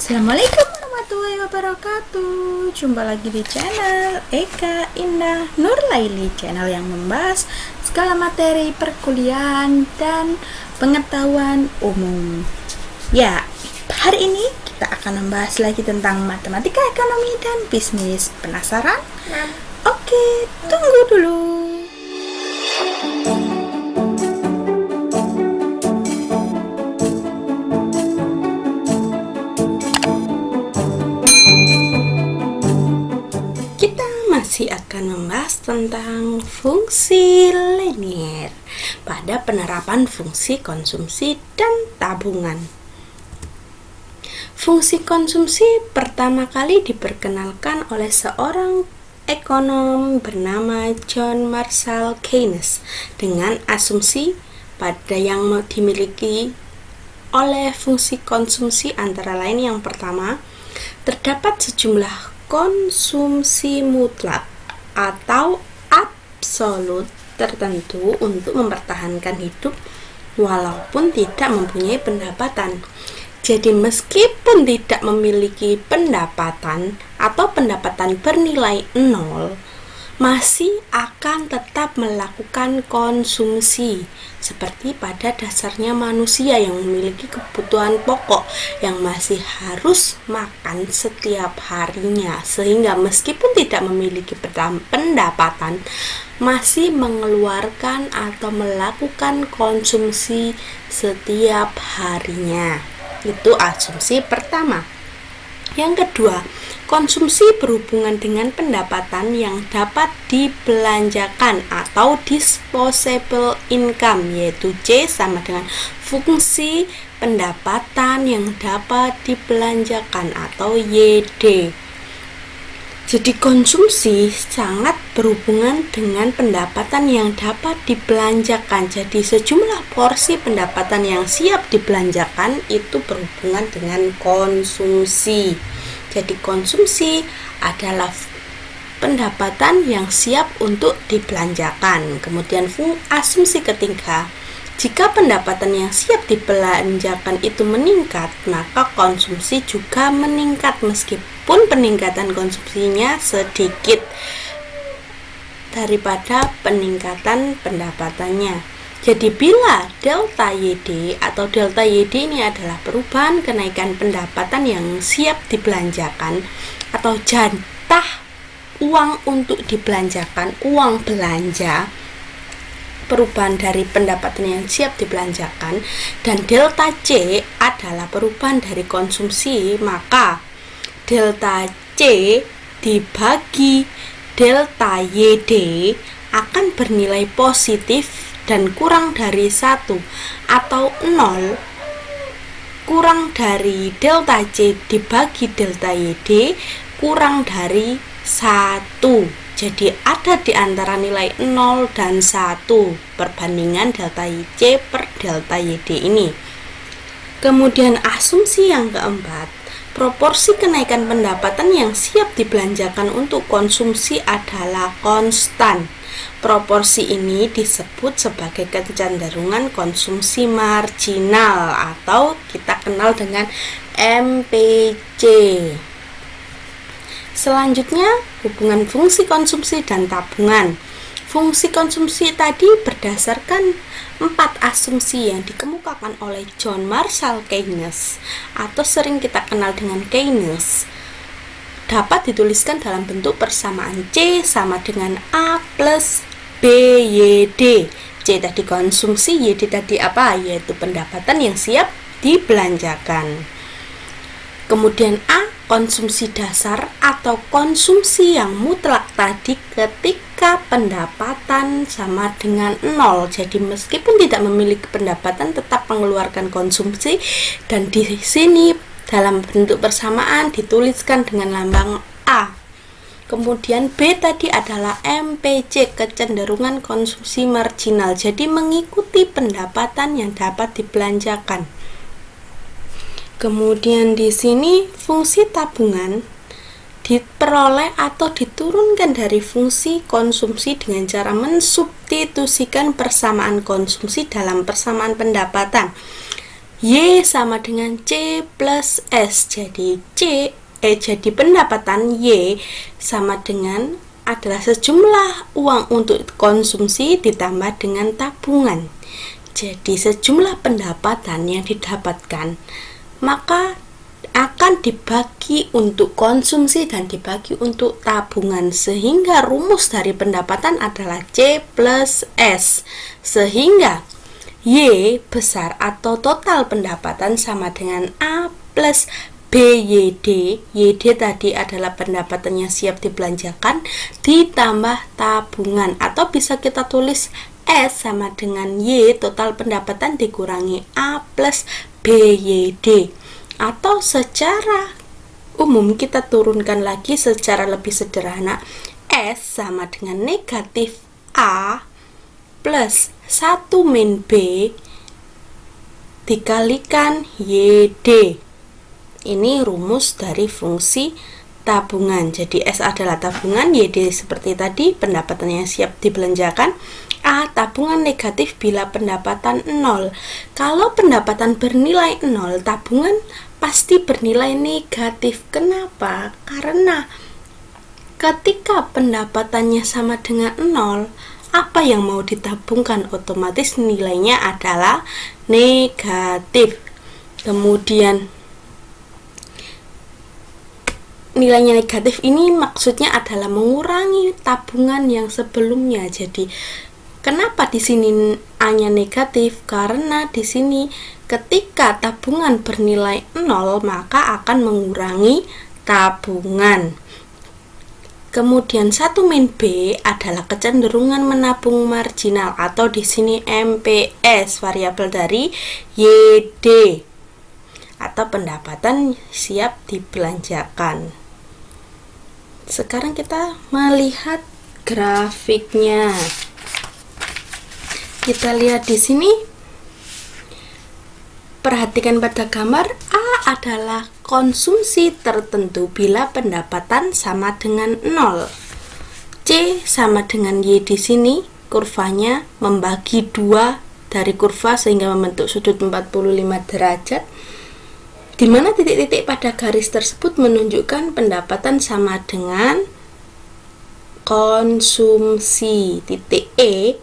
Assalamualaikum warahmatullahi wabarakatuh. Jumpa lagi di channel Eka Indah Nurlaili, channel yang membahas segala materi perkuliahan dan pengetahuan umum. Ya, hari ini kita akan membahas lagi tentang matematika, ekonomi, dan bisnis. Penasaran? Oke, tunggu dulu. Masih akan membahas tentang fungsi linier pada penerapan fungsi konsumsi dan tabungan. Fungsi konsumsi pertama kali diperkenalkan oleh seorang ekonom bernama John Marshall Keynes dengan asumsi pada yang dimiliki oleh fungsi konsumsi antara lain yang pertama, terdapat sejumlah konsumsi mutlak atau absolut tertentu untuk mempertahankan hidup walaupun tidak mempunyai pendapatan. Jadi meskipun tidak memiliki pendapatan atau pendapatan bernilai 0, masih akan tetap melakukan konsumsi seperti pada dasarnya manusia yang memiliki kebutuhan pokok yang masih harus makan setiap harinya, sehingga meskipun tidak memiliki pendapatan masih mengeluarkan atau melakukan konsumsi setiap harinya. Itu asumsi pertama. Yang kedua, konsumsi berhubungan dengan pendapatan yang dapat dibelanjakan atau disposable income, yaitu C sama dengan fungsi pendapatan yang dapat dibelanjakan atau YD. Jadi konsumsi sangat berhubungan dengan pendapatan yang dapat dibelanjakan. Jadi sejumlah porsi pendapatan yang siap dibelanjakan itu berhubungan dengan konsumsi. Jadi konsumsi adalah pendapatan yang siap untuk dibelanjakan. Kemudian asumsi ketiga, jika pendapatan yang siap dibelanjakan itu meningkat, maka konsumsi juga meningkat meskipun peningkatan konsumsinya sedikit daripada peningkatan pendapatannya. Jadi bila delta YD atau delta YD ini adalah perubahan kenaikan pendapatan yang siap dibelanjakan atau jatah uang untuk dibelanjakan, uang belanja, perubahan dari pendapatan yang siap dibelanjakan, dan delta C adalah perubahan dari konsumsi, maka delta C dibagi delta YD akan bernilai positif dan kurang dari 1 atau 0 kurang dari delta C dibagi delta YD kurang dari 1. Jadi ada di antara nilai 0 dan 1 perbandingan delta C per delta YD ini. Kemudian asumsi yang keempat, proporsi kenaikan pendapatan yang siap dibelanjakan untuk konsumsi adalah konstan. Proporsi ini disebut sebagai kecenderungan konsumsi marginal atau kita kenal dengan MPC. Selanjutnya, hubungan fungsi konsumsi dan tabungan. Fungsi konsumsi tadi berdasarkan 4 asumsi yang dikemukakan oleh John Marshall Keynes atau sering kita kenal dengan Keynes, dapat dituliskan dalam bentuk persamaan C sama dengan A plus BYD. C tadi konsumsi, YD tadi apa? Yaitu pendapatan yang siap dibelanjakan. Kemudian A, konsumsi dasar atau konsumsi yang mutlak tadi ketika pendapatan sama dengan 0. Jadi meskipun tidak memiliki pendapatan tetap mengeluarkan konsumsi, dan di sini dalam bentuk persamaan dituliskan dengan lambang A. Kemudian B tadi adalah MPC, kecenderungan konsumsi marginal. Jadi mengikuti pendapatan yang dapat dibelanjakan. Kemudian di sini fungsi tabungan diperoleh atau diturunkan dari fungsi konsumsi dengan cara mensubstitusikan persamaan konsumsi dalam persamaan pendapatan. Y sama dengan C plus S. Jadi pendapatan Y sama dengan adalah sejumlah uang untuk konsumsi ditambah dengan tabungan. Jadi sejumlah pendapatan yang didapatkan maka akan dibagi untuk konsumsi dan dibagi untuk tabungan, sehingga rumus dari pendapatan adalah C plus S, sehingga Y besar atau total pendapatan sama dengan A plus BYD. YD tadi adalah pendapatannya siap dibelanjakan ditambah tabungan, atau bisa kita tulis S sama dengan Y total pendapatan dikurangi A plus BYD, atau secara umum kita turunkan lagi secara lebih sederhana, S sama dengan negatif A plus 1 min B dikalikan YD. Ini rumus dari fungsi tabungan. Jadi S adalah tabungan, YD seperti tadi pendapatannya siap dibelanjakan, A tabungan negatif bila pendapatan 0. Kalau pendapatan bernilai 0, tabungan pasti bernilai negatif. Kenapa? Karena ketika pendapatannya sama dengan 0, apa yang mau ditabungkan otomatis nilainya adalah negatif. Kemudian nilainya negatif ini maksudnya adalah mengurangi tabungan yang sebelumnya. Jadi kenapa di sini A-nya negatif? Karena di sini ketika tabungan bernilai 0 maka akan mengurangi tabungan. Kemudian 1 min B adalah kecenderungan menabung marginal, atau di sini MPS, variabel dari YD atau pendapatan siap dibelanjakan. Sekarang kita melihat grafiknya. Kita lihat di sini. Perhatikan pada gambar, A adalah konsumsi tertentu bila pendapatan sama dengan 0. C sama dengan Y di sini, kurvanya membagi 2 dari kurva sehingga membentuk sudut 45 derajat, di mana titik-titik pada garis tersebut menunjukkan pendapatan sama dengan konsumsi. Titik E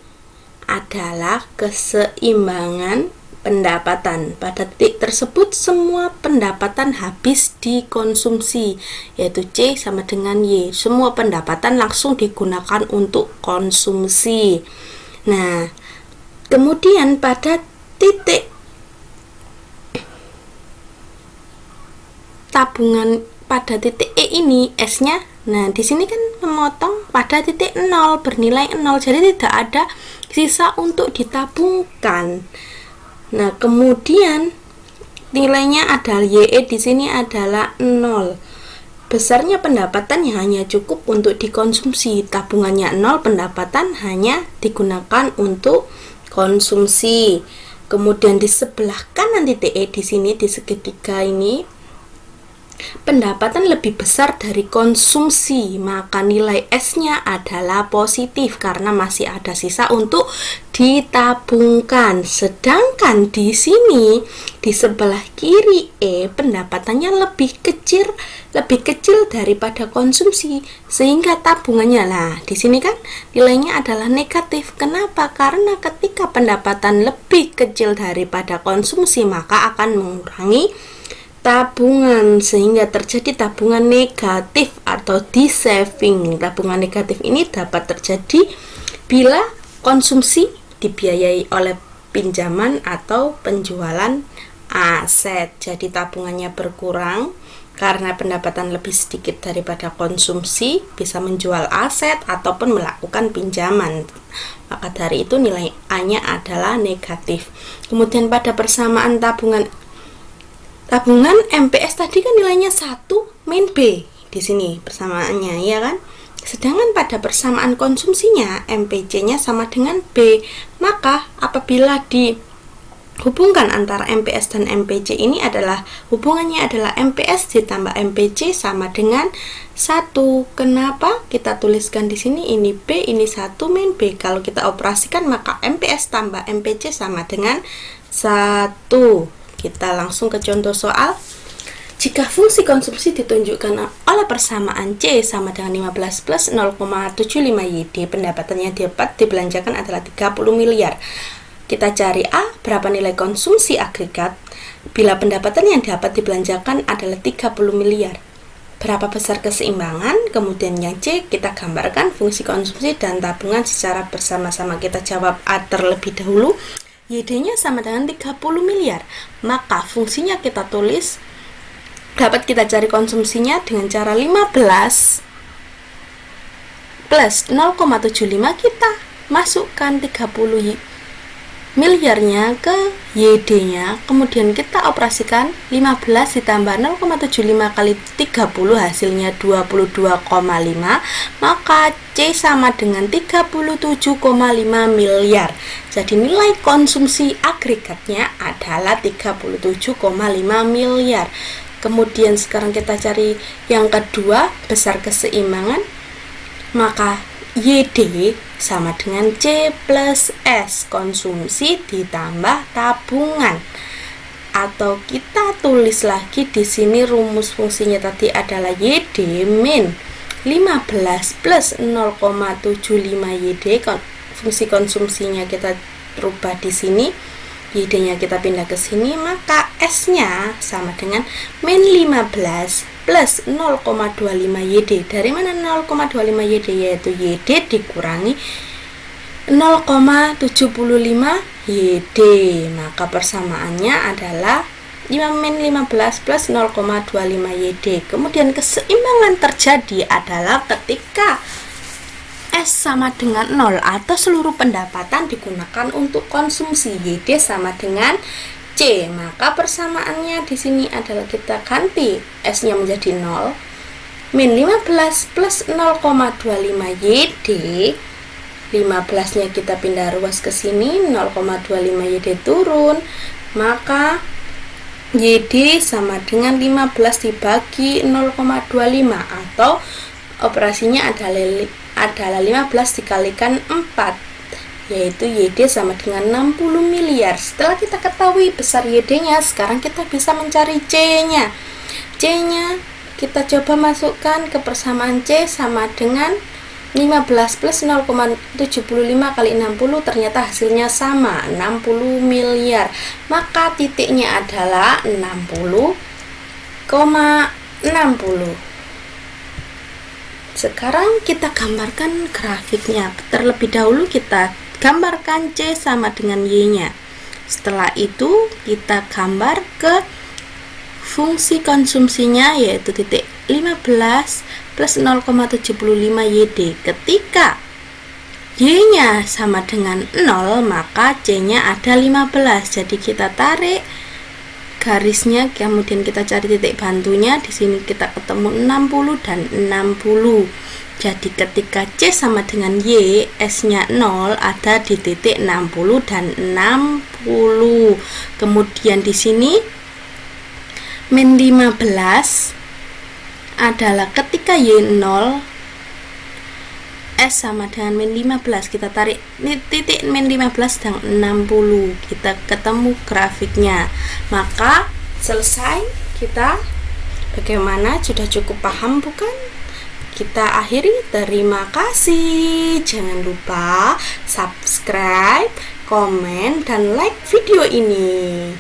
adalah keseimbangan pendapatan. Pada titik tersebut semua pendapatan habis dikonsumsi, yaitu C sama dengan Y. Semua pendapatan langsung digunakan untuk konsumsi. Nah, kemudian pada titik tabungan pada titik E ini S-nya, nah di sini kan memotong pada titik 0, bernilai 0, jadi tidak ada sisa untuk ditabungkan. Nah, kemudian nilainya adalah YE di sini adalah 0. Besarnya pendapatan yang hanya cukup untuk dikonsumsi, tabungannya 0, pendapatan hanya digunakan untuk konsumsi. Kemudian di sebelah kanan titik E di sini, di segitiga ini, pendapatan lebih besar dari konsumsi, maka nilai S-nya adalah positif karena masih ada sisa untuk ditabungkan. Sedangkan di sini di sebelah kiri E pendapatannya lebih kecil daripada konsumsi, sehingga tabungannya, nah di sini kan nilainya adalah negatif. Kenapa? Karena ketika pendapatan lebih kecil daripada konsumsi maka akan mengurangi tabungan, sehingga terjadi tabungan negatif atau de-saving. Tabungan negatif ini dapat terjadi bila konsumsi dibiayai oleh pinjaman atau penjualan aset. Jadi tabungannya berkurang karena pendapatan lebih sedikit daripada konsumsi, bisa menjual aset ataupun melakukan pinjaman. Maka dari itu nilai A-nya adalah negatif. Kemudian pada persamaan tabungan MPS tadi kan nilainya 1 min B di sini persamaannya, ya kan? Sedangkan pada persamaan konsumsinya MPC-nya sama dengan B. Maka apabila dihubungkan antara MPS dan MPC ini adalah hubungannya adalah MPS ditambah MPC sama dengan 1. Kenapa? Kita tuliskan di sini ini B, ini 1 min B. Kalau kita operasikan maka MPS tambah MPC sama dengan 1. Kita langsung ke contoh soal. Jika fungsi konsumsi ditunjukkan oleh persamaan C sama dengan 15 plus 0,75 YD, pendapatan yang dapat dibelanjakan adalah 30 miliar. Kita cari A, berapa nilai konsumsi agregat bila pendapatan yang dapat dibelanjakan adalah 30 miliar. Berapa besar keseimbangan? Kemudian yang C, kita gambarkan fungsi konsumsi dan tabungan secara bersama-sama. Kita jawab A terlebih dahulu. YD-nya sama dengan 30 miliar. Maka fungsinya kita tulis, dapat kita cari konsumsinya dengan cara 15 plus 0,75, kita masukkan 30 miliarnya ke YD-nya, kemudian kita operasikan 15 ditambah 0,75 kali 30 hasilnya 22,5, maka C sama dengan 37,5 miliar. Jadi nilai konsumsi agregatnya adalah 37,5 miliar. Kemudian sekarang kita cari yang kedua, besar keseimbangan, maka YD sama dengan C plus S, konsumsi ditambah tabungan. Atau kita tulis lagi di sini rumus fungsinya tadi adalah YD min 15 plus 0,75 YD. Fungsi konsumsinya kita rubah di sini, YD-nya kita pindah ke sini, maka S-nya sama dengan min 15 plus 0,25 YD. Dari mana 0,25 YD? Yaitu YD dikurangi 0,75 YD. Maka persamaannya adalah min 15 plus 0,25 YD. Kemudian keseimbangan terjadi adalah ketika S sama dengan 0 atau seluruh pendapatan digunakan untuk konsumsi. YD sama dengan C. Maka persamaannya di sini adalah kita ganti S-nya menjadi 0. Min 15 plus 0,25 YD. 15-nya kita pindah ruas ke sini, 0,25 YD turun. Maka YD sama dengan 15 dibagi 0,25 atau operasinya adalah 15 dikalikan 4, yaitu YD sama dengan 60 miliar. Setelah kita ketahui besar YD-nya, sekarang kita bisa mencari C-nya. C-nya kita coba masukkan ke persamaan C sama dengan 15 plus 0,75 kali 60, ternyata hasilnya sama, 60 miliar. Maka titiknya adalah 60,60. Sekarang kita gambarkan grafiknya. Terlebih dahulu kita gambarkan C sama dengan Y-nya. Setelah itu kita gambar ke fungsi konsumsinya, yaitu titik 15 plus 0,75 YD. Ketika Y-nya sama dengan 0, maka C-nya ada 15. Jadi kita tarik garisnya, kemudian kita cari titik bantunya. Di sini kita ketemu 60 dan 60. Jadi ketika C sama dengan Y, S-nya 0 ada di titik 60 dan 60. Kemudian di sini min 15 adalah ketika Y 0, S sama dengan min 15. Kita tarik titik min 15 dan 60. Kita ketemu grafiknya. Maka selesai kita. Bagaimana? Sudah cukup paham bukan? Kita akhiri. Terima kasih. Jangan lupa subscribe, komen, dan like video ini.